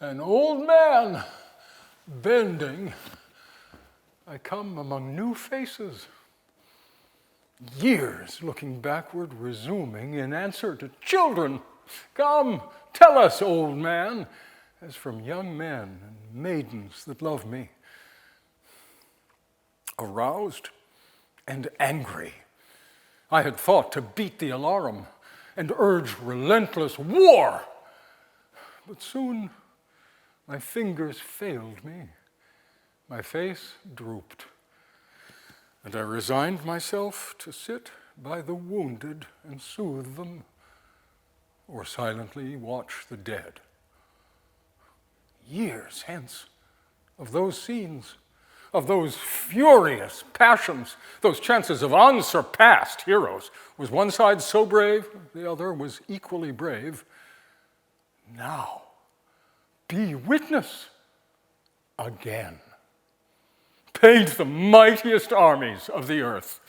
An old man, bending, I come among new faces. Years looking backward, resuming in answer to children. Come, tell us, old man, as from young men and maidens that love me. Aroused and angry, I had thought to beat the alarm and urge relentless war. But soon my fingers failed me, my face drooped, and I resigned myself to sit by the wounded and soothe them, or silently watch the dead. Years hence, of those scenes, of those furious passions, those chances of unsurpassed heroes, was one side so brave, the other was equally brave. Now, be witness again. Paint the mightiest armies of the earth.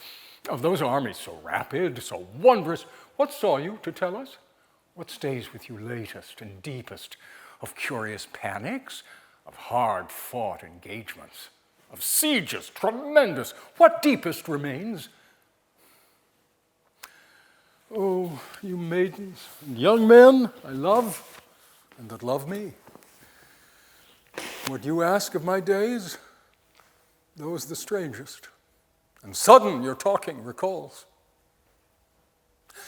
Of those armies so rapid, so wondrous, what saw you to tell us? What stays with you latest and deepest? Of curious panics, of hard-fought engagements, of sieges tremendous, what deepest remains? Oh, you maidens and young men I love and that love me. What you ask of my days, those the strangest, and sudden your talking recalls.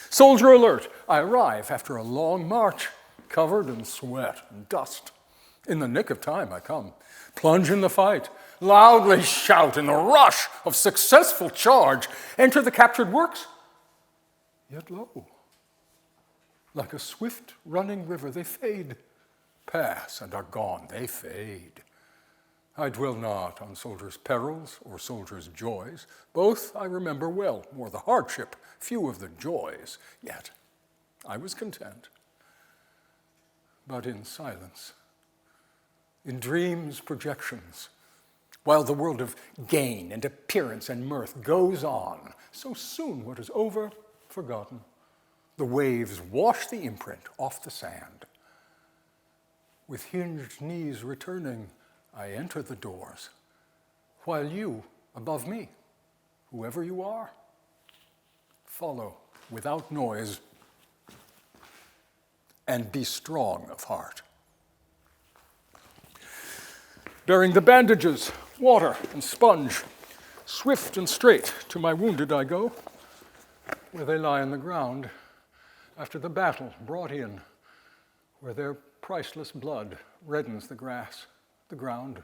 Soldier alert, I arrive after a long march, covered in sweat and dust. In the nick of time I come, plunge in the fight, loudly shout in the rush of successful charge, enter the captured works, yet lo, like a swift running river they fade, pass and are gone, they fade. I dwell not on soldiers' perils or soldiers' joys. Both I remember well, more the hardship, few of the joys. Yet I was content. But in silence, in dreams, projections, while the world of gain and appearance and mirth goes on, so soon what is over, forgotten. The waves wash the imprint off the sand. With hinged knees returning, I enter the doors, while you, above me, whoever you are, follow without noise and be strong of heart. Bearing the bandages, water, and sponge, swift and straight to my wounded I go, where they lie on the ground, after the battle brought in, where their priceless blood reddens the grass, the ground,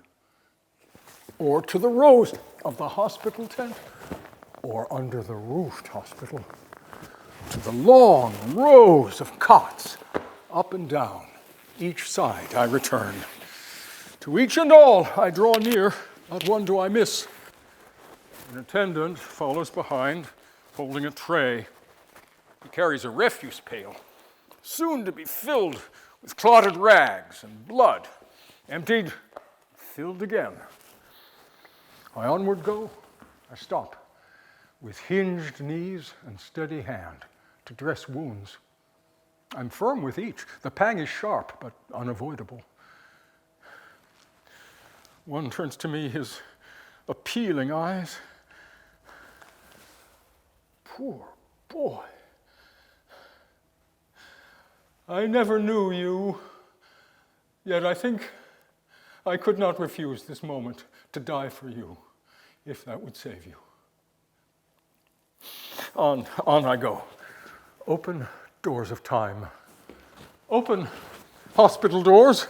or to the rows of the hospital tent, or under the roofed hospital, to the long rows of cots, up and down, each side I return. To each and all I draw near, not one do I miss. An attendant follows behind, holding a tray. He carries a refuse pail, soon to be filled with clotted rags and blood, emptied, filled again. I onward go, I stop, with hinged knees and steady hand, to dress wounds. I'm firm with each. The pang is sharp, but unavoidable. One turns to me his appealing eyes. Poor boy. I never knew you, yet I think I could not refuse this moment to die for you, if that would save you. On I go. Open doors of time. Open hospital doors.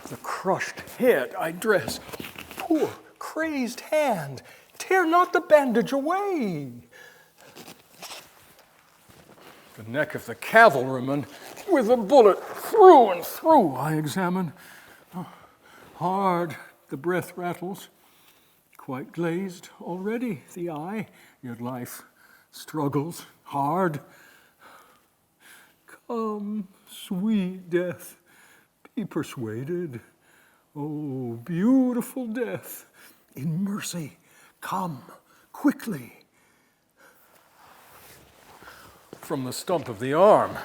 The crushed head I dress. Poor crazed hand, tear not the bandage away. The neck of the cavalryman, with a bullet through and through, I examine. Hard the breath rattles, quite glazed already the eye, yet life struggles hard. Come, sweet death, be persuaded. Oh, beautiful death, in mercy, come quickly. From the stump of the arm,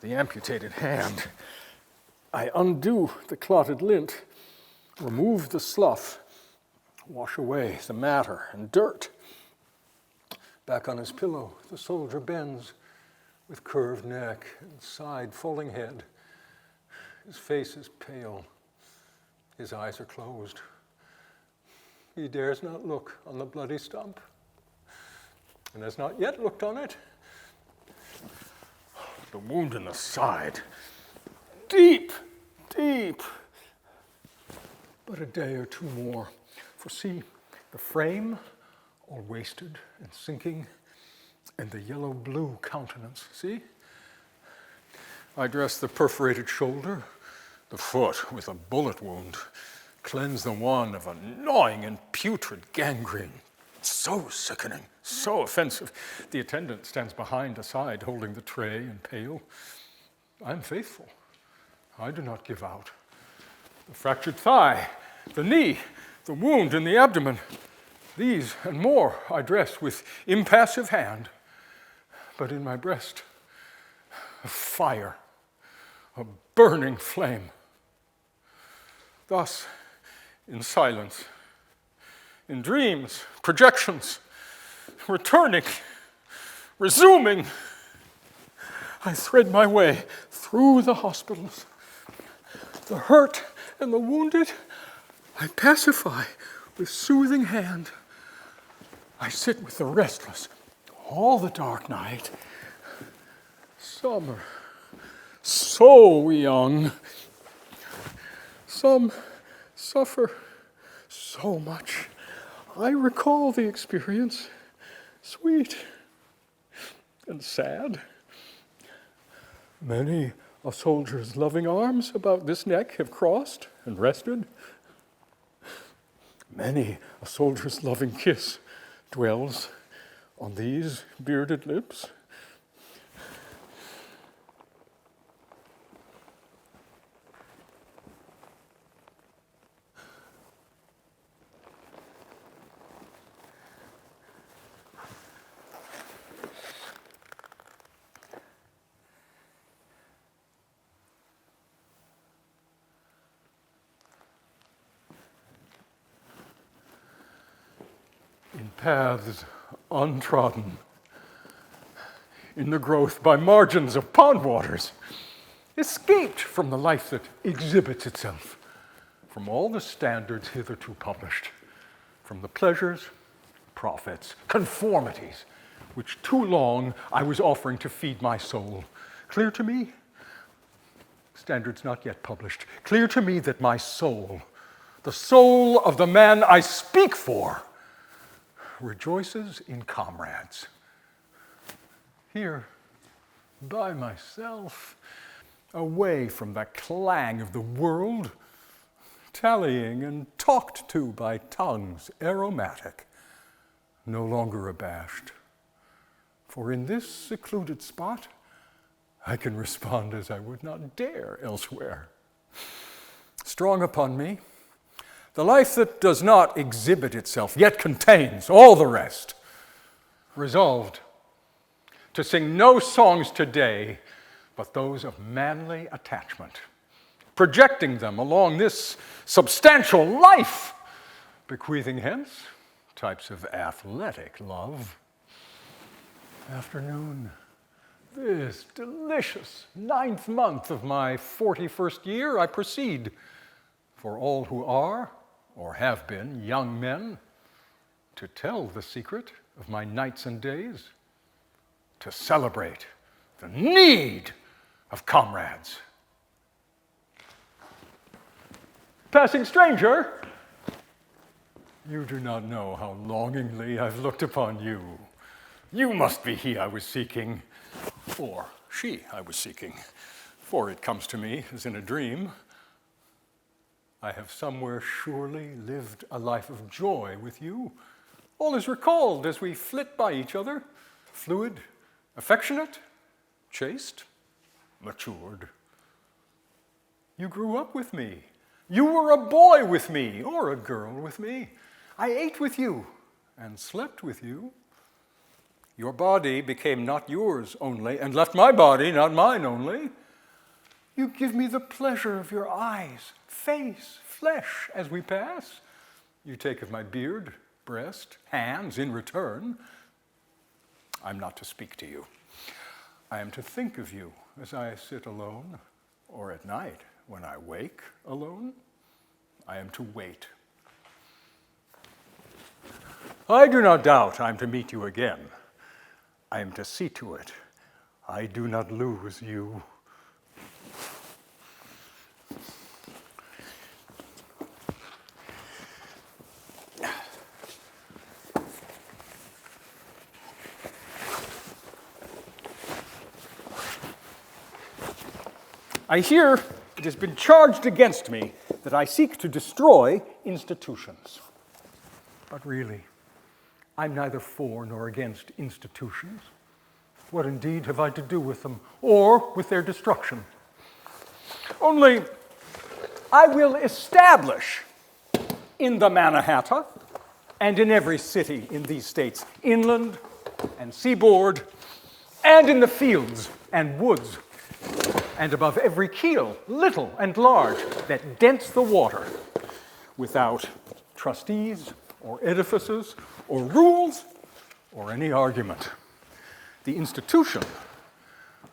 the amputated hand, I undo the clotted lint, remove the slough, wash away the matter and dirt. Back on his pillow, the soldier bends with curved neck and side-falling head. His face is pale. His eyes are closed. He dares not look on the bloody stump, and has not yet looked on it. The wound in the side, deep, deep. But a day or two more, for see, the frame all wasted and sinking, and the yellow-blue countenance, see? I dress the perforated shoulder, the foot with a bullet wound, cleanse the one of a gnawing and putrid gangrene. So sickening, so offensive. The attendant stands behind aside, holding the tray and pail. I am faithful. I do not give out. The fractured thigh, the knee, the wound in the abdomen, these and more I dress with impassive hand. But in my breast, a fire, a burning flame. Thus, in silence, in dreams, projections, returning, resuming, I thread my way through the hospitals. The hurt and the wounded, I pacify with soothing hand. I sit with the restless all the dark night. Some are so young. Some suffer so much. I recall the experience, sweet and sad. Many a soldier's loving arms about this neck have crossed and rested. Many a soldier's loving kiss dwells on these bearded lips. In paths untrodden, in the growth by margins of pond waters, escaped from the life that exhibits itself, from all the standards hitherto published, from the pleasures, profits, conformities, which too long I was offering to feed my soul. Clear to me, standards not yet published, clear to me that my soul, the soul of the man I speak for, rejoices in comrades. Here, by myself, away from the clang of the world, tallying and talked to by tongues aromatic, no longer abashed. For in this secluded spot, I can respond as I would not dare elsewhere. Strong upon me, the life that does not exhibit itself, yet contains all the rest. Resolved to sing no songs today, but those of manly attachment, projecting them along this substantial life, bequeathing hence types of athletic love. Afternoon, this delicious 9th month of my 41st year, I proceed, for all who are, or have been, young men, to tell the secret of my nights and days, to celebrate the need of comrades. Passing stranger, you do not know how longingly I've looked upon you. You must be he I was seeking, or she I was seeking, for it comes to me as in a dream. I have somewhere surely lived a life of joy with you. All is recalled as we flit by each other, fluid, affectionate, chaste, matured. You grew up with me. You were a boy with me, or a girl with me. I ate with you and slept with you. Your body became not yours only, and left my body not mine only. You give me the pleasure of your eyes, face, flesh as we pass. You take of my beard, breast, hands in return. I'm not to speak to you. I am to think of you as I sit alone, or at night when I wake alone. I am to wait. I do not doubt I am to meet you again. I am to see to it. I do not lose you. I hear it has been charged against me that I seek to destroy institutions. But really, I'm neither for nor against institutions. What indeed have I to do with them, or with their destruction? Only, I will establish in the Mannahatta and in every city in these states, inland and seaboard, and in the fields and woods, and above every keel, little and large, that dents the water, without trustees or edifices or rules or any argument, the institution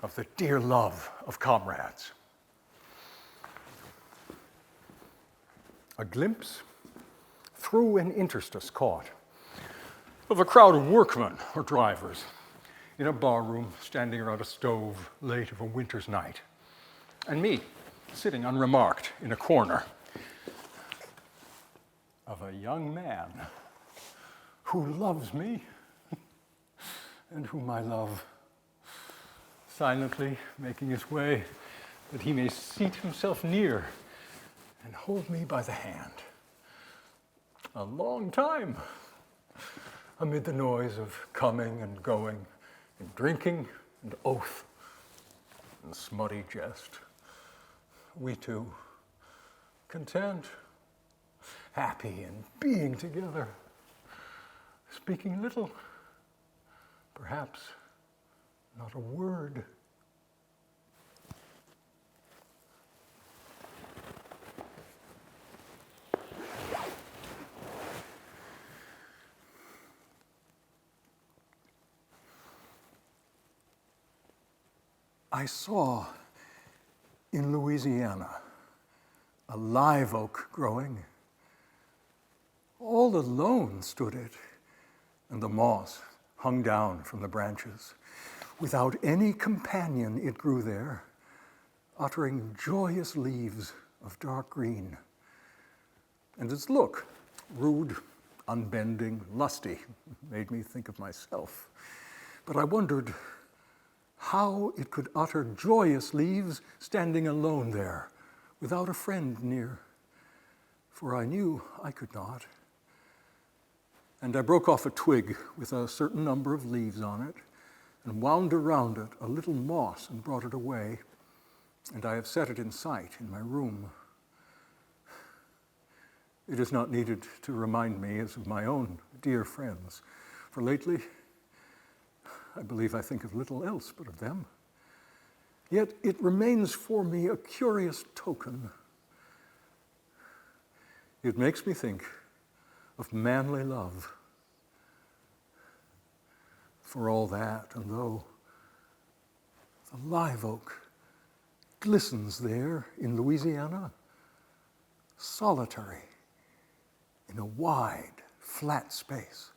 of the dear love of comrades. A glimpse through an interstice caught of a crowd of workmen or drivers in a barroom standing around a stove late of a winter's night, and me sitting unremarked in a corner, of a young man who loves me and whom I love, silently making his way that he may seat himself near and hold me by the hand. A long time, amid the noise of coming and going, and drinking and oath and smutty jest, we two, content, happy in being together, speaking little, perhaps not a word. I saw in Louisiana a live oak growing. All alone stood it, and the moss hung down from the branches. Without any companion it grew there, uttering joyous leaves of dark green. And its look, rude, unbending, lusty, made me think of myself. But I wondered how it could utter joyous leaves standing alone there, without a friend near, for I knew I could not. And I broke off a twig with a certain number of leaves on it, and wound around it a little moss and brought it away, and I have set it in sight in my room. It is not needed to remind me as of my own dear friends, for lately I believe I think of little else but of them. Yet it remains for me a curious token. It makes me think of manly love. For all that, and though the live oak glistens there in Louisiana, solitary in a wide, flat space,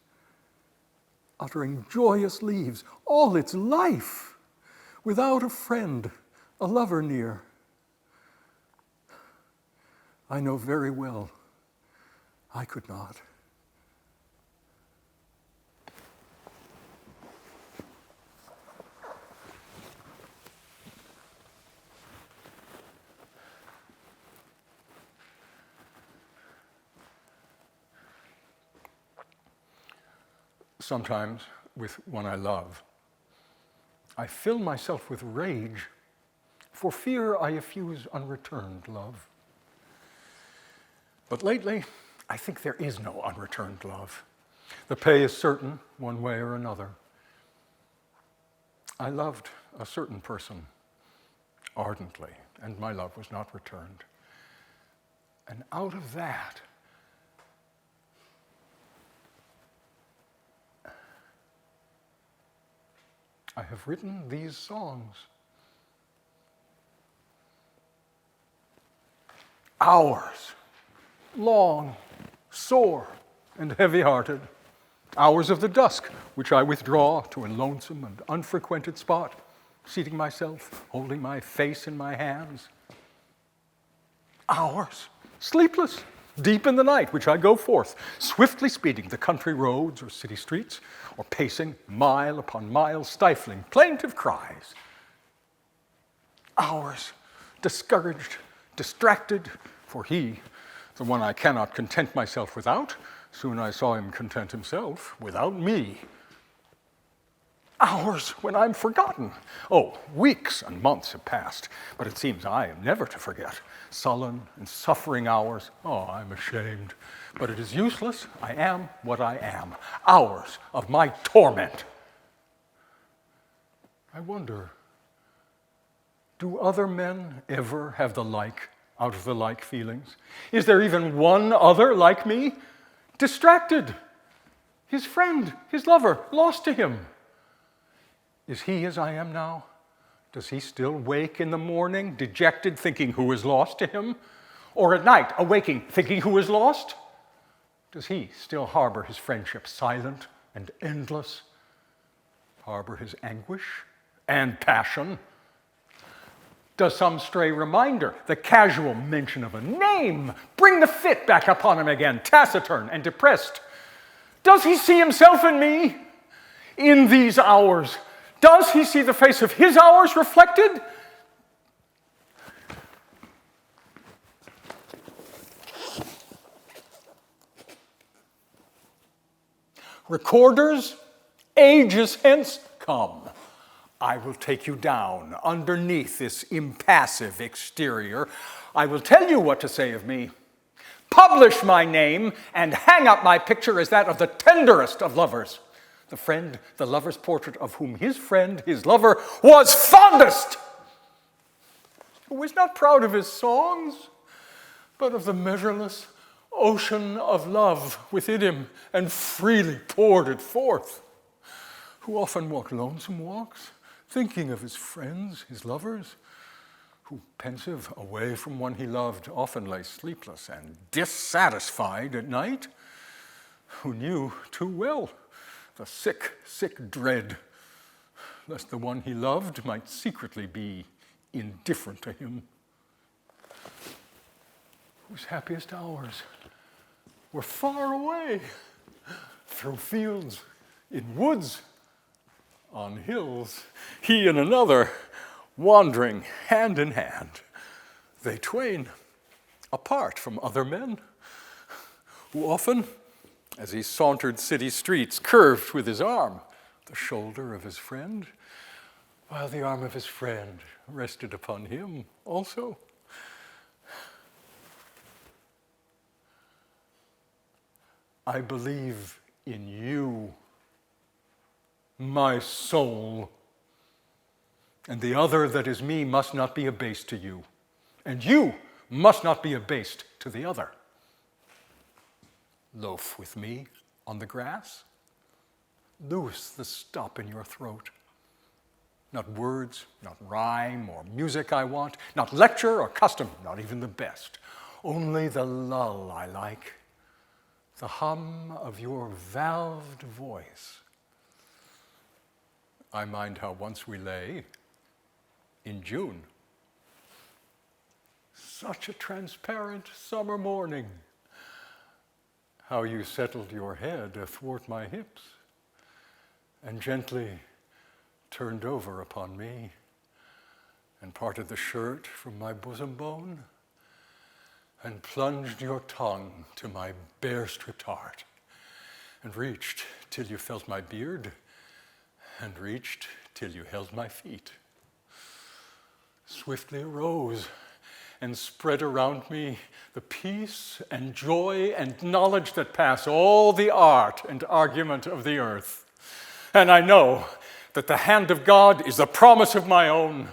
uttering joyous leaves, all its life, without a friend, a lover near. I know very well I could not. Sometimes, with one I love, I fill myself with rage for fear I effuse unreturned love. But lately, I think there is no unreturned love. The pay is certain, one way or another. I loved a certain person ardently and my love was not returned. And out of that, I have written these songs. Hours, long, sore, and heavy-hearted. Hours of the dusk, which I withdraw to a lonesome and unfrequented spot, seating myself, holding my face in my hands. Hours, sleepless, deep in the night, which I go forth, swiftly speeding the country roads or city streets, or pacing mile upon mile, stifling plaintive cries. Hours, discouraged, distracted, for he, the one I cannot content myself without, soon I saw him content himself without me. Hours when I'm forgotten. Oh, weeks and months have passed, but it seems I am never to forget. Sullen and suffering hours. Oh, I'm ashamed. But it is useless. I am what I am. Hours of my torment. I wonder, do other men ever have the like out of the like feelings? Is there even one other like me? Distracted. His friend, his lover, lost to him. Is he as I am now? Does he still wake in the morning, dejected, thinking who is lost to him? Or at night, awaking, thinking who is lost? Does he still harbor his friendship, silent and endless? Harbor his anguish and passion? Does some stray reminder, the casual mention of a name, bring the fit back upon him again, taciturn and depressed? Does he see himself in me in these hours? Does he see the face of his hours reflected? Recorders, ages hence, come. I will take you down underneath this impassive exterior. I will tell you what to say of me. Publish my name and hang up my picture as that of the tenderest of lovers. The friend, the lover's portrait of whom his friend, his lover, was fondest, who was not proud of his songs, but of the measureless ocean of love within him, and freely poured it forth, who often walked lonesome walks, thinking of his friends, his lovers, who, pensive away from one he loved, often lay sleepless and dissatisfied at night, who knew too well the sick, sick dread, lest the one he loved might secretly be indifferent to him, whose happiest hours were far away, through fields, in woods, on hills, he and another wandering hand in hand, they twain apart from other men, who often, as he sauntered city streets, curved with his arm the shoulder of his friend, while the arm of his friend rested upon him also. I believe in you, my soul, and the other that is me must not be abased to you, and you must not be abased to the other. Loaf with me on the grass. Loose the stop in your throat. Not words, not rhyme or music I want, not lecture or custom, not even the best. Only the lull I like, the hum of your valved voice. I mind how once we lay in June, such a transparent summer morning, how you settled your head athwart my hips and gently turned over upon me and parted the shirt from my bosom bone and plunged your tongue to my bare-stripped heart and reached till you felt my beard and reached till you held my feet. Swiftly arose and spread around me the peace and joy and knowledge that pass all the art and argument of the earth. And I know that the hand of God is the promise of my own,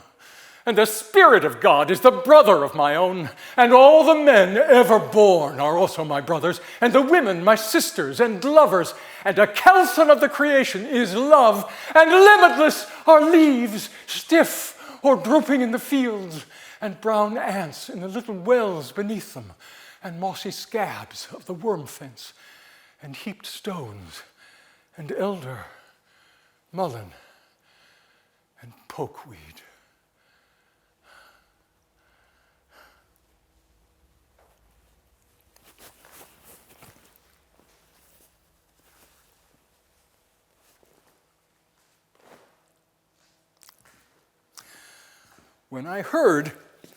And the Spirit of God is the brother of my own, and all the men ever born are also my brothers, and the women my sisters and lovers, and a kelson of the creation is love, and limitless are leaves, stiff or drooping in the fields, and brown ants in the little wells beneath them, and mossy scabs of the worm fence, and heaped stones, and elder, mullein, and pokeweed. When I heard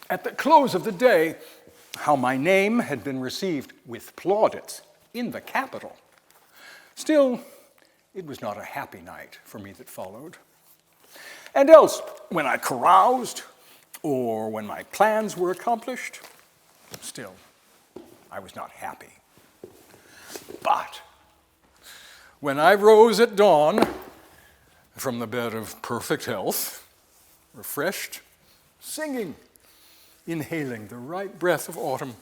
at the close of the day how my name had been received with plaudits in the Capitol, still, it was not a happy night for me that followed. And else, when I caroused, or when my plans were accomplished, still, I was not happy. But when I rose at dawn from the bed of perfect health, refreshed, singing, inhaling the right breath of autumn,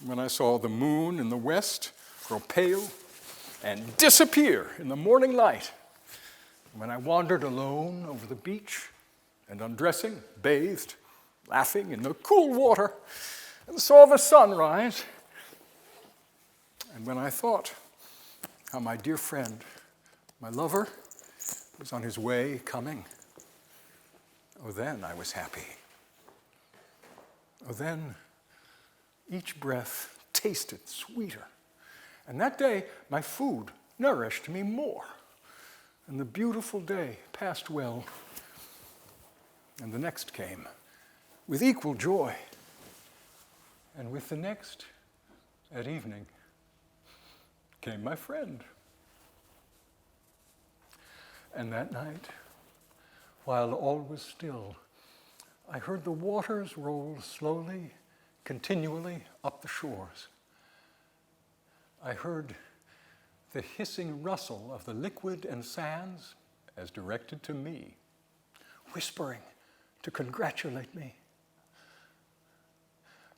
when I saw the moon in the west grow pale and disappear in the morning light, when I wandered alone over the beach and undressing, bathed, laughing in the cool water, and saw the sun rise, and when I thought how my dear friend, my lover, was on his way coming, oh, then I was happy. Oh, then each breath tasted sweeter. And that day, my food nourished me more. And the beautiful day passed well. And the next came with equal joy. And with the next, at evening, came my friend. And that night, while all was still, I heard the waters roll slowly, continually up the shores. I heard the hissing rustle of the liquid and sands as directed to me, whispering to congratulate me.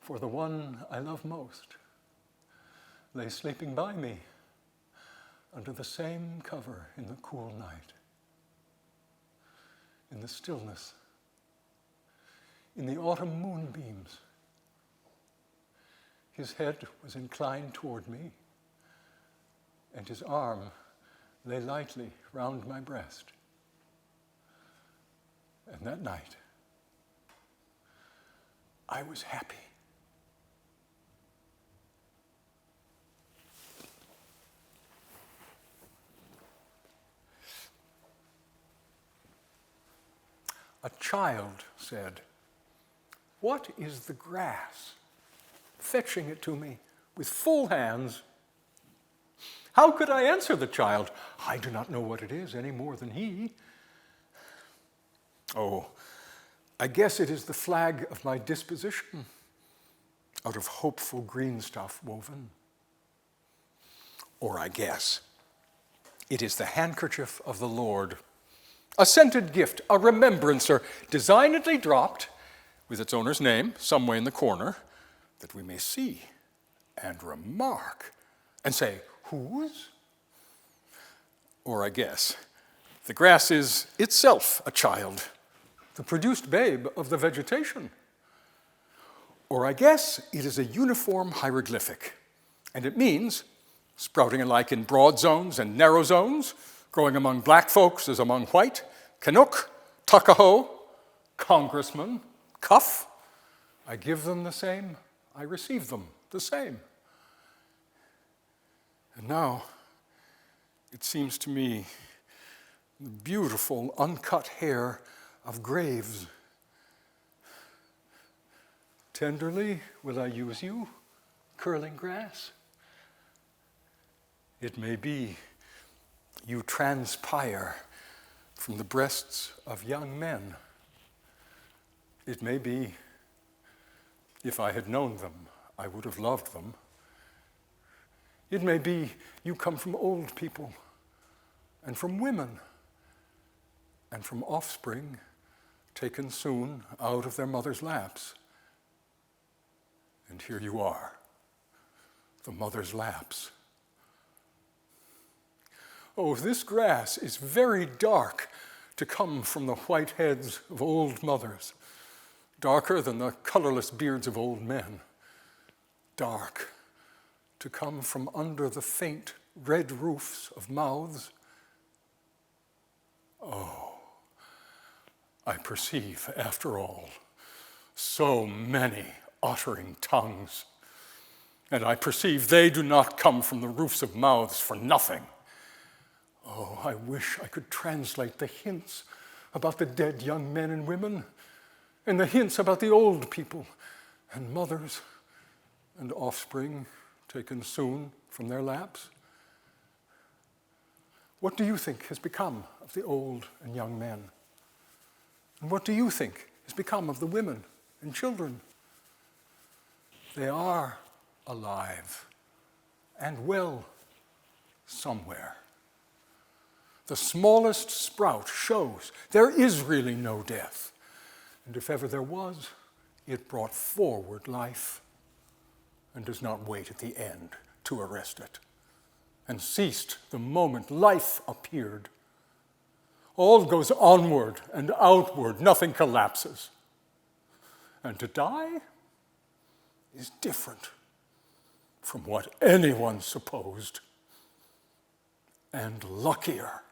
For the one I love most lay sleeping by me under the same cover in the cool night. In the stillness, in the autumn moonbeams, his head was inclined toward me, and his arm lay lightly round my breast. And that night, I was happy. A child said, "What is the grass?" fetching it to me with full hands. How could I answer the child? I do not know what it is any more than he. Oh, I guess it is the flag of my disposition, out of hopeful green stuff woven. Or I guess it is the handkerchief of the Lord, a scented gift, a remembrancer, designedly dropped with its owner's name somewhere in the corner, that we may see and remark and say, whose? Or I guess the grass is itself a child, the produced babe of the vegetation. Or I guess it is a uniform hieroglyphic, and it means sprouting alike in broad zones and narrow zones, growing among black folks as among white, Canuck, Tuckahoe, congressman, cuff. I give them the same, I receive them the same. And now, it seems to me, the beautiful uncut hair of graves. Tenderly will I use you, curling grass. It may be you transpire from the breasts of young men. It may be, if I had known them, I would have loved them. It may be you come from old people, and from women, and from offspring taken soon out of their mother's laps. And here you are, the mother's laps. Oh, this grass is very dark to come from the white heads of old mothers, darker than the colorless beards of old men, dark to come from under the faint red roofs of mouths. Oh, I perceive, after all, so many uttering tongues, and I perceive they do not come from the roofs of mouths for nothing. Oh, I wish I could translate the hints about the dead young men and women, and the hints about the old people and mothers and offspring taken soon from their laps. What do you think has become of the old and young men? And what do you think has become of the women and children? They are alive and well somewhere. The smallest sprout shows there is really no death. And if ever there was, it brought forward life and does not wait at the end to arrest it, and ceased the moment life appeared. All goes onward and outward, nothing collapses. And to die is different from what anyone supposed, and luckier.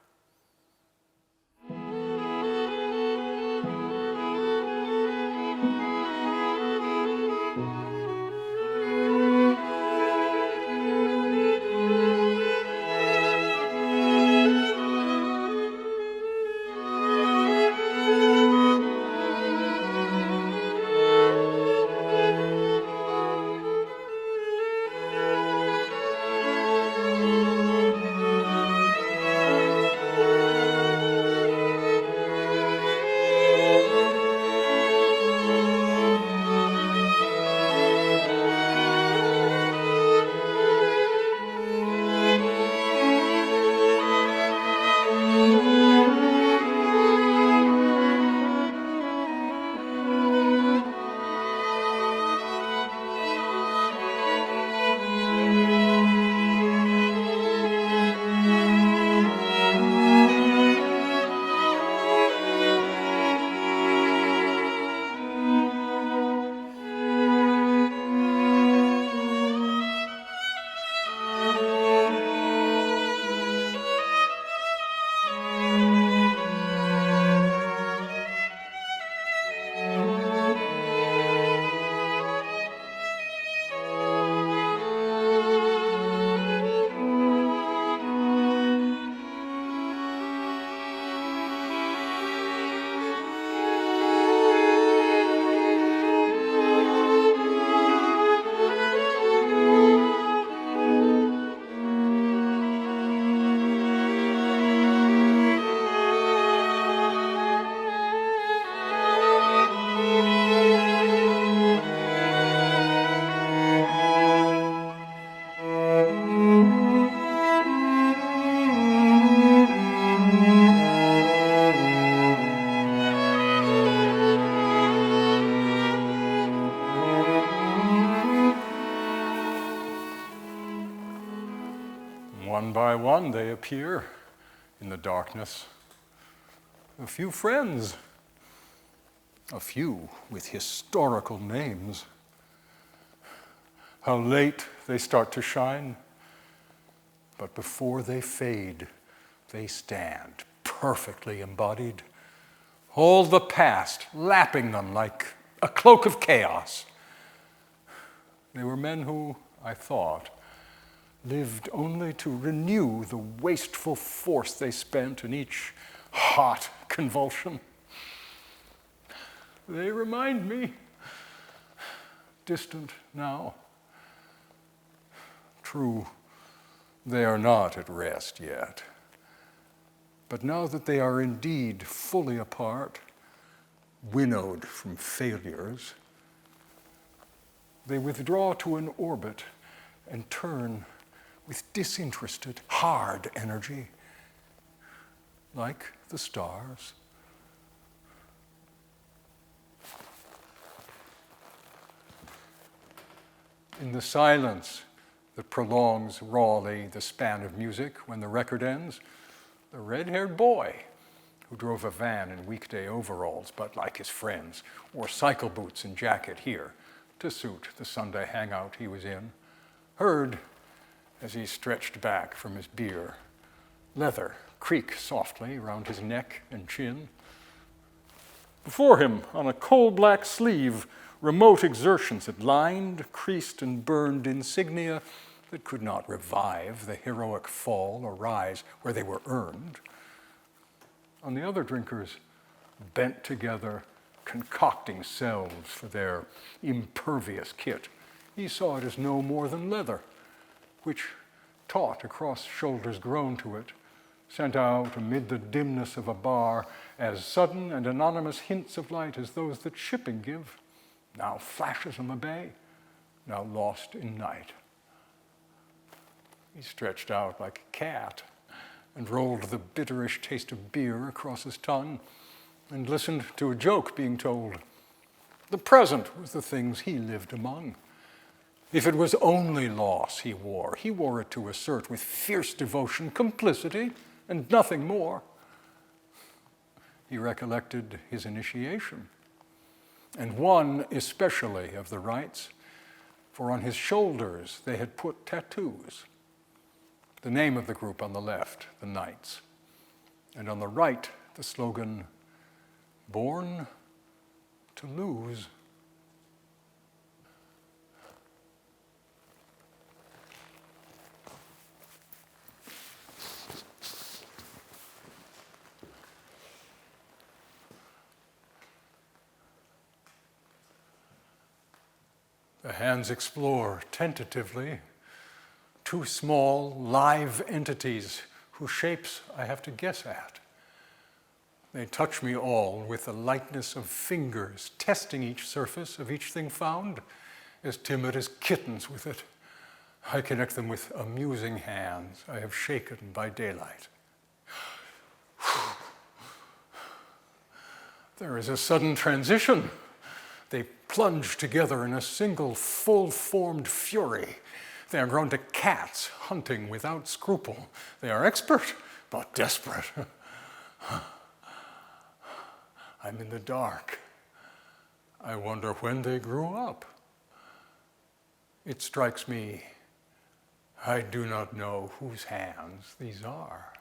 One by one they appear in the darkness. A few friends, a few with historical names. How late they start to shine, but before they fade, they stand perfectly embodied, all the past lapping them like a cloak of chaos. They were men who, I thought, lived only to renew the wasteful force they spent in each hot convulsion. They remind me, distant now. True, they are not at rest yet. But now that they are indeed fully apart, winnowed from failures, they withdraw to an orbit and turn with disinterested, hard energy, like the stars. In the silence that prolongs rawly the span of music when the record ends, the red-haired boy who drove a van in weekday overalls, but like his friends, wore cycle boots and jacket here to suit the Sunday hangout he was in, heard, as he stretched back from his beer, leather creak softly around his neck and chin. Before him, on a coal-black sleeve, remote exertions had lined, creased, and burned insignia that could not revive the heroic fall or rise where they were earned. On the other drinkers, bent together, concocting selves for their impervious kit, he saw it as no more than leather, which, taut across shoulders grown to it, sent out amid the dimness of a bar as sudden and anonymous hints of light as those that shipping give, now flashes on the bay, now lost in night. He stretched out like a cat and rolled the bitterish taste of beer across his tongue and listened to a joke being told. The present was the things he lived among. If it was only loss he wore it to assert with fierce devotion complicity and nothing more. He recollected his initiation, and one especially of the rites, for on his shoulders they had put tattoos. The name of the group on the left, the Knights, and on the right, the slogan, "Born to lose." The hands explore tentatively two small, live entities whose shapes I have to guess at. They touch me all with the lightness of fingers, testing each surface of each thing found, as timid as kittens with it. I connect them with amusing hands I have shaken by daylight. There is a sudden transition. They plunge together in a single, full-formed fury. They are grown to cats, hunting without scruple. They are expert, but desperate. I'm in the dark. I wonder when they grew up. It strikes me, I do not know whose hands these are.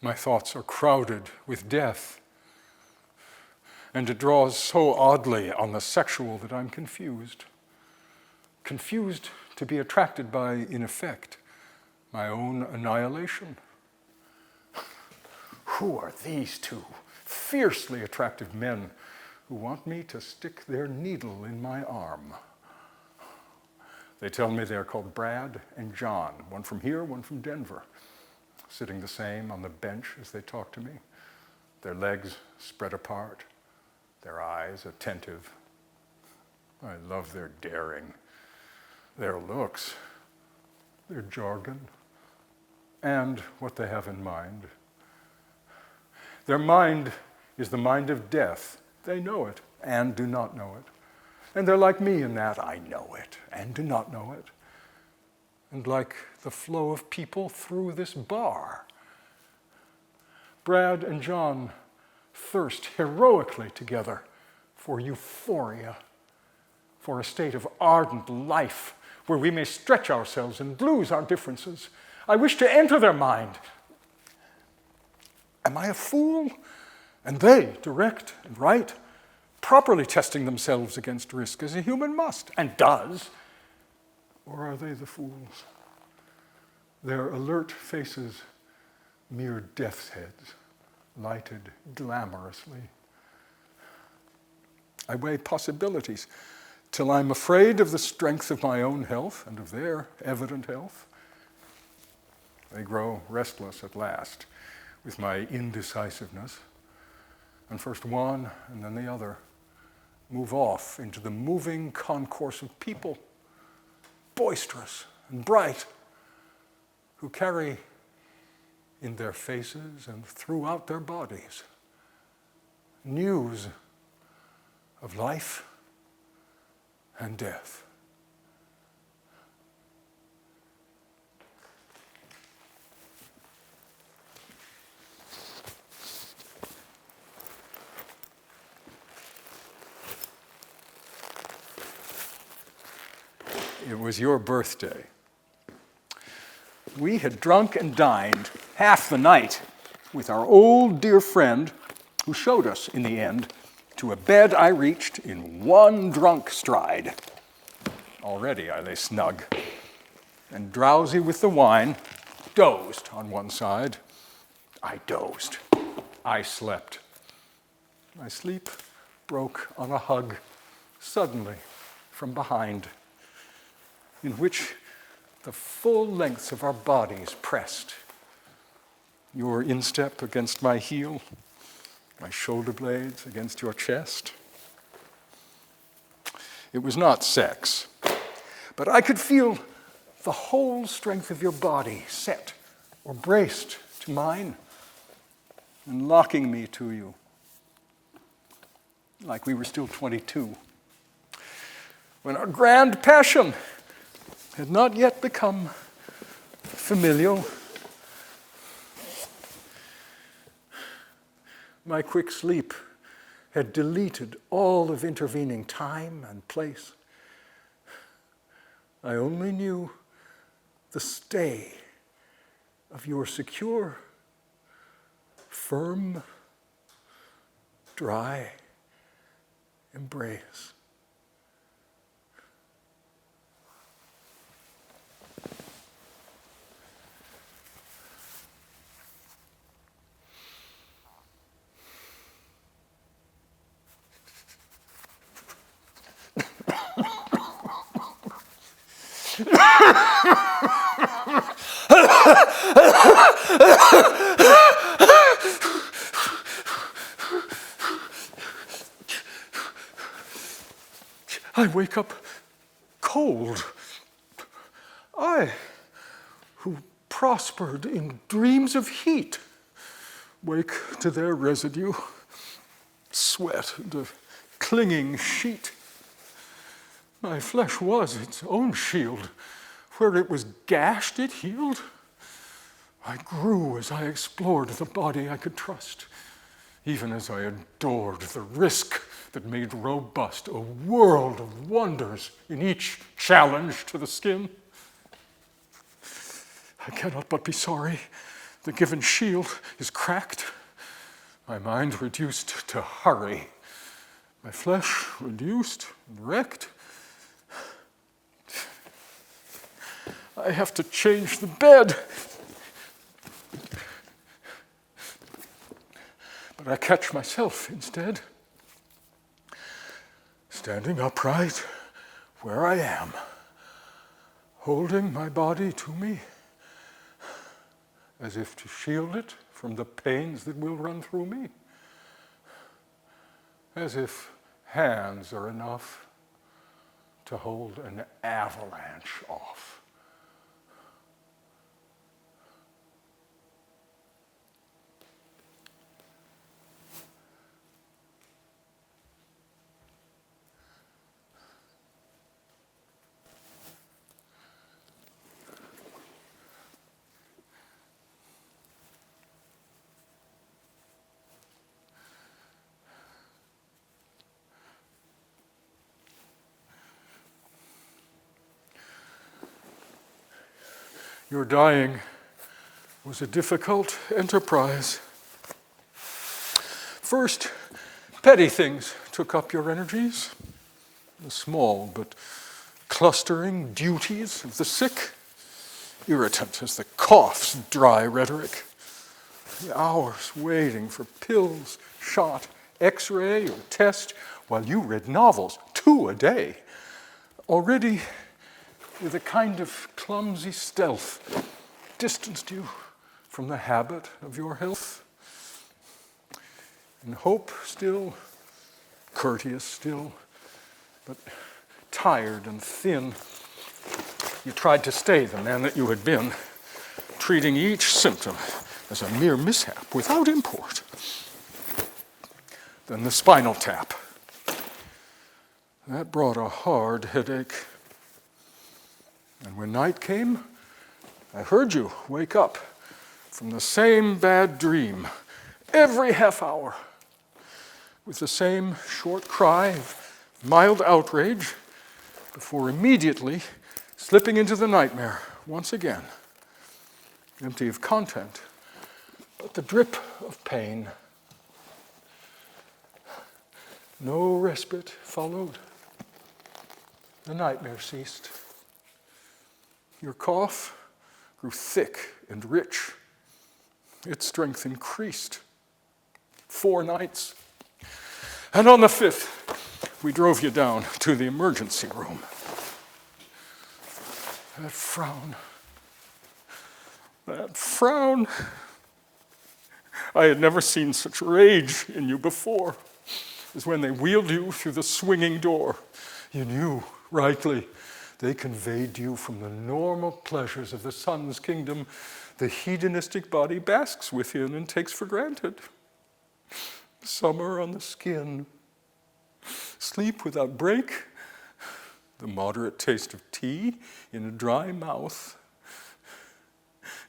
My thoughts are crowded with death, and it draws so oddly on the sexual that I'm confused. Confused to be attracted by, in effect, my own annihilation. Who are these two fiercely attractive men who want me to stick their needle in my arm? They tell me they're called Brad and John, one from here, one from Denver, sitting the same on the bench as they talk to me, their legs spread apart, their eyes attentive. I love their daring, their looks, their jargon, and what they have in mind. Their mind is the mind of death. They know it and do not know it. And they're like me in that I know it and do not know it. And like the flow of people through this bar. Brad and John thirst heroically together for euphoria, for a state of ardent life where we may stretch ourselves and lose our differences. I wish to enter their mind. Am I a fool? And they, direct and right, properly testing themselves against risk as a human must and does. Or are they the fools? Their alert faces mere death's heads, lighted glamorously. I weigh possibilities till I'm afraid of the strength of my own health and of their evident health. They grow restless at last with my indecisiveness, and first one and then the other move off into the moving concourse of people, boisterous and bright, who carry in their faces and throughout their bodies news of life and death. It was your birthday. We had drunk and dined half the night with our old dear friend who showed us, in the end, to a bed I reached in one drunk stride. Already I lay snug and, drowsy with the wine, dozed on one side. I dozed. I slept. My sleep broke on a hug, suddenly, from behind, in which the full lengths of our bodies pressed. Your instep against my heel, my shoulder blades against your chest. It was not sex, but I could feel the whole strength of your body set or braced to mine and locking me to you, like we were still 22, when our grand passion had not yet become familial. My quick sleep had deleted all of intervening time and place. I only knew the stay of your secure, firm, dry embrace. I wake up cold. I, who prospered in dreams of heat, wake to their residue, sweat and a clinging sheet. My flesh was its own shield. Where it was gashed, it healed. I grew as I explored the body I could trust, even as I adored the risk that made robust a world of wonders in each challenge to the skin. I cannot but be sorry the given shield is cracked, my mind reduced to hurry, my flesh reduced and wrecked. I have to change the bed. But I catch myself instead, standing upright where I am, holding my body to me, as if to shield it from the pains that will run through me, as if hands are enough to hold an avalanche off. Your dying was a difficult enterprise. First, petty things took up your energies, the small but clustering duties of the sick, irritant as the cough's dry rhetoric, the hours waiting for pills, shot, x-ray, or test, while you read novels, 2 a day, already with a kind of clumsy stealth, distanced you from the habit of your health. And hope still courteous still, but tired and thin. You tried to stay the man that you had been, treating each symptom as a mere mishap without import. Then the spinal tap. That brought a hard headache. And when night came, I heard you wake up from the same bad dream every half hour with the same short cry of mild outrage before immediately slipping into the nightmare once again, empty of content, but the drip of pain. No respite followed. The nightmare ceased. Your cough grew thick and rich. Its strength increased. 4 nights. And on the 5th, we drove you down to the emergency room. That frown. I had never seen such rage in you before as when they wheeled you through the swinging door. You knew, rightly, they conveyed you from the normal pleasures of the sun's kingdom the hedonistic body basks within and takes for granted. Summer on the skin, sleep without break, the moderate taste of tea in a dry mouth.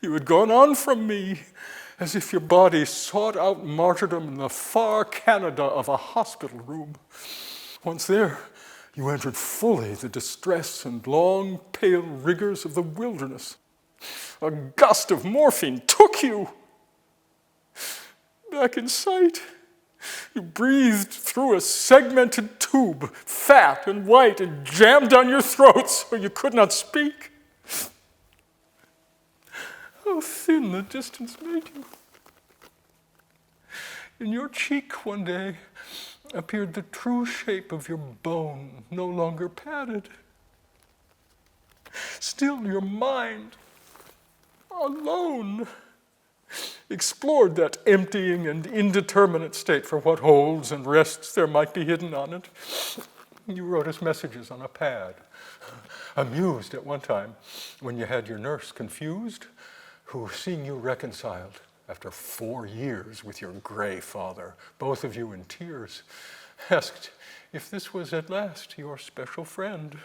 You had gone on from me as if your body sought out martyrdom in the far Canada of a hospital room. Once there, you entered fully the distress and long, pale rigors of the wilderness. A gust of morphine took you. Back in sight, you breathed through a segmented tube, fat and white, and jammed down your throat so you could not speak. How thin the distance made you. In your cheek one day appeared the true shape of your bone, no longer padded. Still your mind, alone, explored that emptying and indeterminate state for what holds and rests there might be hidden on it. You wrote us messages on a pad, amused at one time when you had your nurse confused, who, seeing you reconciled after 4 years with your gray father, both of you in tears, asked if this was at last your special friend,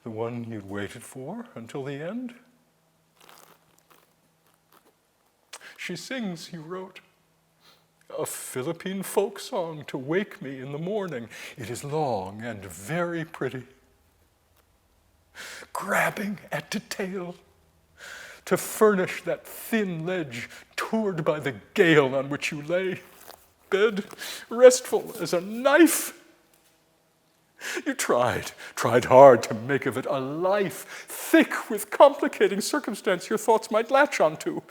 the one you'd waited for until the end. She sings, you wrote, a Philippine folk song to wake me in the morning. It is long and very pretty, grabbing at detail to furnish that thin ledge toured by the gale on which you lay, bed restful as a knife. You tried hard to make of it a life, thick with complicating circumstance your thoughts might latch onto.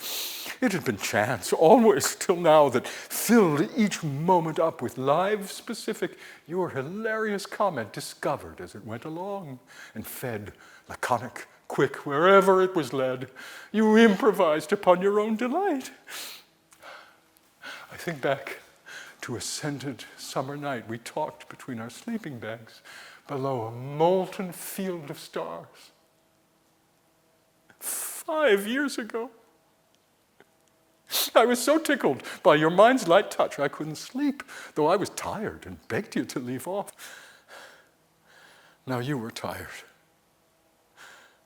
It had been chance, always, till now, that filled each moment up with live specific, your hilarious comment discovered as it went along, and fed, laconic, quick, wherever it was led. You improvised upon your own delight. I think back to a scented summer night we talked between our sleeping bags below a molten field of stars. 5 years ago. I was so tickled by your mind's light touch I couldn't sleep, though I was tired and begged you to leave off. Now you were tired,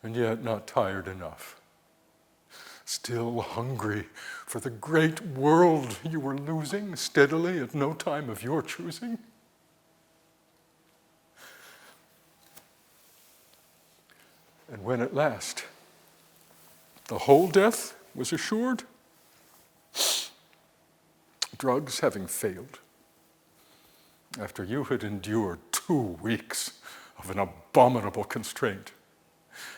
and yet not tired enough. Still hungry for the great world you were losing steadily at no time of your choosing. And when at last the whole death was assured, drugs having failed, after you had endured 2 weeks of an abominable constraint,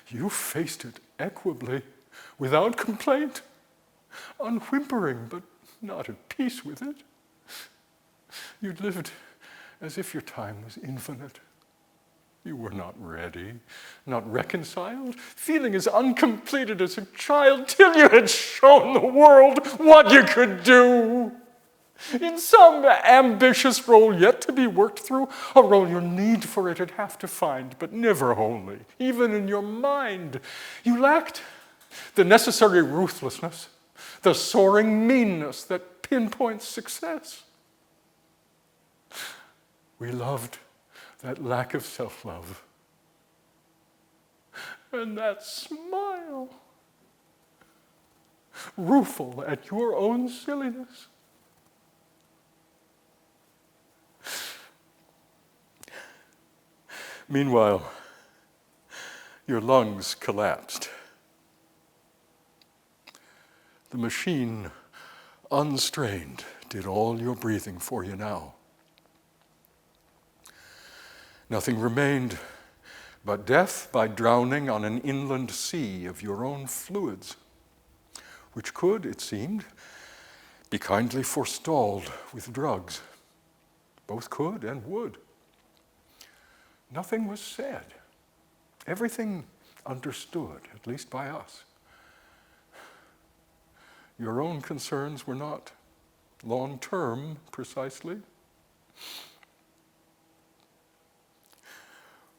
you faced it equably, without complaint, unwhimpering, but not at peace with it. You lived as if your time was infinite. You were not ready, not reconciled, feeling as uncompleted as a child till you had shown the world what you could do. in some ambitious role yet to be worked through, a role your need for it'd have to find, but never wholly, even in your mind. You lacked the necessary ruthlessness, the soaring meanness that pinpoints success. We loved that lack of self-love and that smile, rueful at your own silliness. Meanwhile, your lungs collapsed. The machine, unstrained, did all your breathing for you now. Nothing remained but death by drowning on an inland sea of your own fluids, which could, it seemed, be kindly forestalled with drugs. Both could and would. Nothing was said. Everything understood, at least by us. Your own concerns were not long-term, precisely.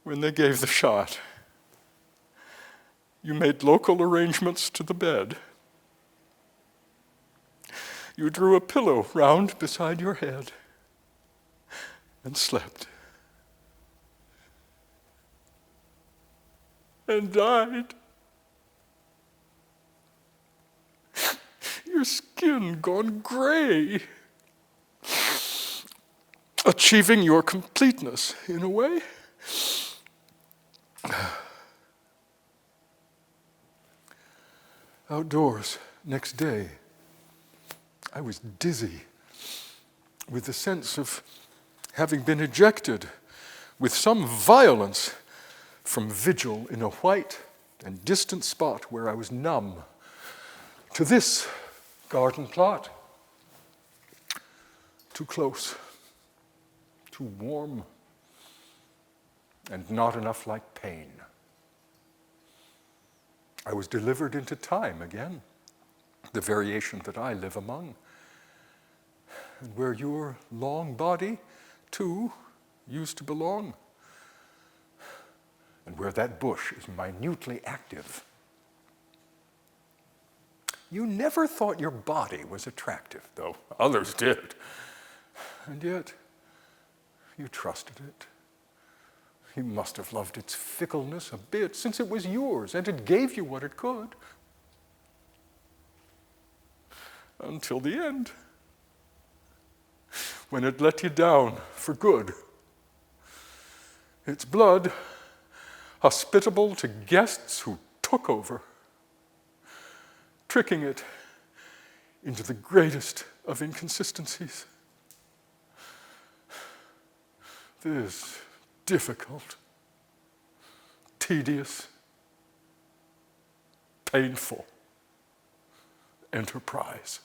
When they gave the shot, you made local arrangements to the bed. You drew a pillow round beside your head and slept. And died. Your skin gone gray, achieving your completeness in a way. Outdoors, next day, I was dizzy with the sense of having been ejected with some violence from vigil in a white and distant spot where I was numb to this garden plot. Too close, too warm, and not enough like pain. I was delivered into time again, the variation that I live among, and where your long body, too, used to belong, and where that bush is minutely active. You never thought your body was attractive, though others did. And yet, you trusted it. You must have loved its fickleness a bit, since it was yours, and it gave you what it could. Until the end, when it let you down for good. Its blood, hospitable to guests who took over, tricking it into the greatest of inconsistencies. This difficult, tedious, painful enterprise.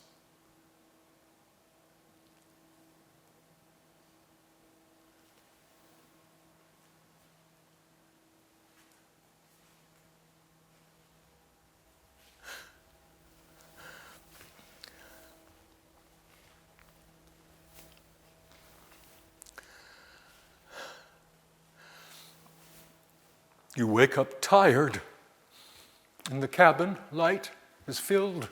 You wake up tired, and the cabin light is filled.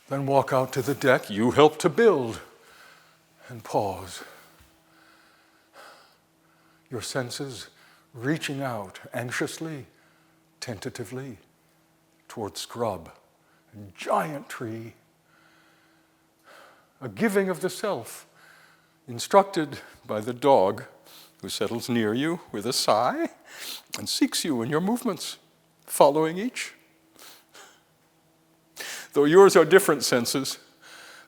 Then walk out to the deck you help to build, and pause. Your senses reaching out anxiously, tentatively, toward scrub and giant tree. A giving of the self, instructed by the dog, who settles near you with a sigh and seeks you in your movements, following each. Though yours are different senses,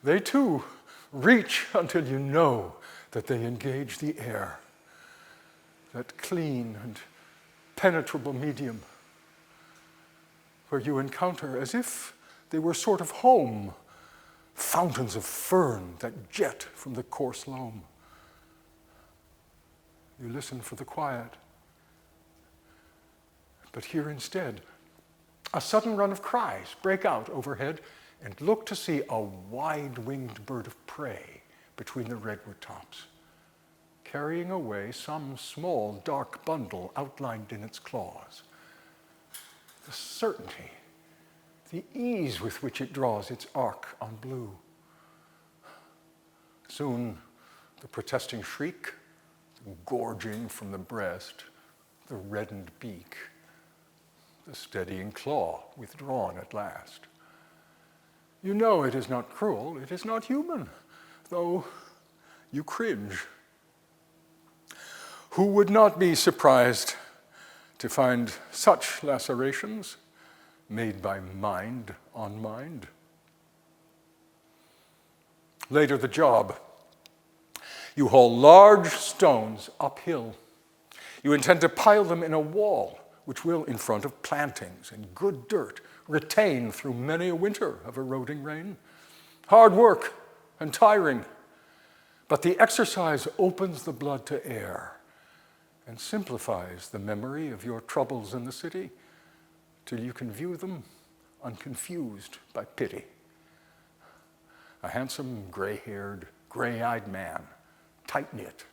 they too reach until you know that they engage the air, that clean and penetrable medium where you encounter, as if they were sort of home, fountains of fern that jet from the coarse loam. You listen for the quiet, but hear instead a sudden run of cries break out overhead and look to see a wide-winged bird of prey between the redwood tops, carrying away some small dark bundle outlined in its claws. The certainty, the ease with which it draws its arc on blue. Soon, the protesting shriek, gorging from the breast, the reddened beak, the steadying claw withdrawn at last. You know it is not cruel, it is not human, though you cringe. Who would not be surprised to find such lacerations made by mind on mind? Later, the job. You haul large stones uphill. You intend to pile them in a wall, which will, in front of plantings and good dirt, retain through many a winter of eroding rain. Hard work and tiring, but the exercise opens the blood to air and simplifies the memory of your troubles in the city till you can view them unconfused by pity. A handsome, gray-haired, gray-eyed man, tight-knit,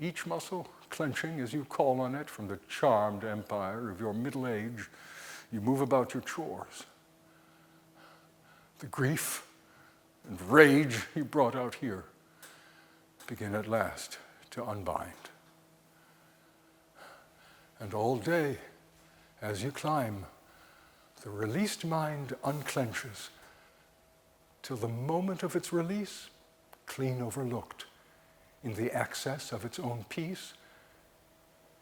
each muscle clenching as you call on it from the charmed empire of your middle age, you move about your chores. The grief and rage you brought out here begin at last to unbind. And all day, as you climb, the released mind unclenches till the moment of its release, clean overlooked, in the access of its own peace,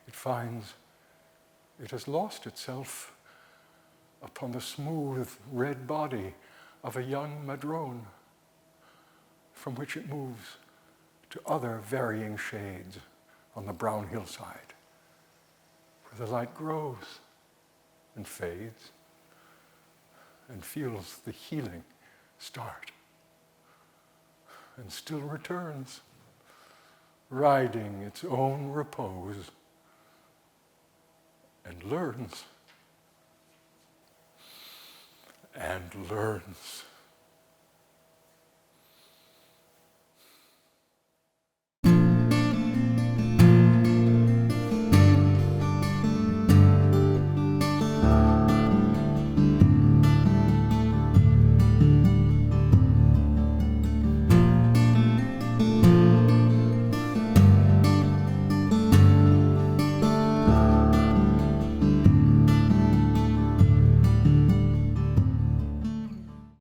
it finds it has lost itself upon the smooth red body of a young madrone, from which it moves to other varying shades on the brown hillside, where the light grows and fades and feels the healing start, and still returns, riding its own repose, and learns, and learns.